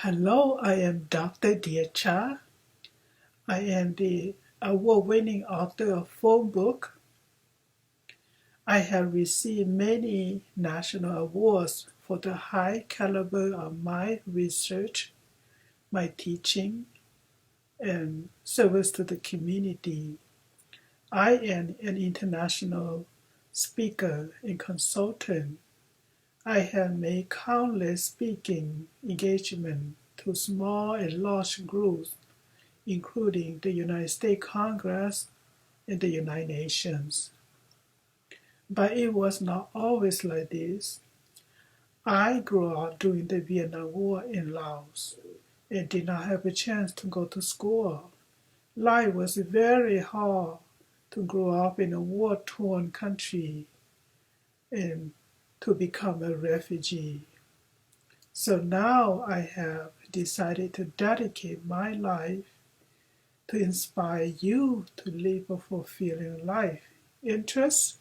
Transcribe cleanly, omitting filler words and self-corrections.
Hello, I am Dr. Dear Cha. I am the award-winning author of four books. I have received many national awards for the high caliber of my research, my teaching, and service to the community. I am an international speaker and consultant. I have made countless speaking engagements to small and large groups, including the United States Congress and the United Nations. But it was not always like this. I grew up during the Vietnam War in Laos and did not have a chance to go to school. Life was very hard to grow up in a war-torn country and to become a refugee. So now I have decided to dedicate my life to inspire you to live a fulfilling life. Interest?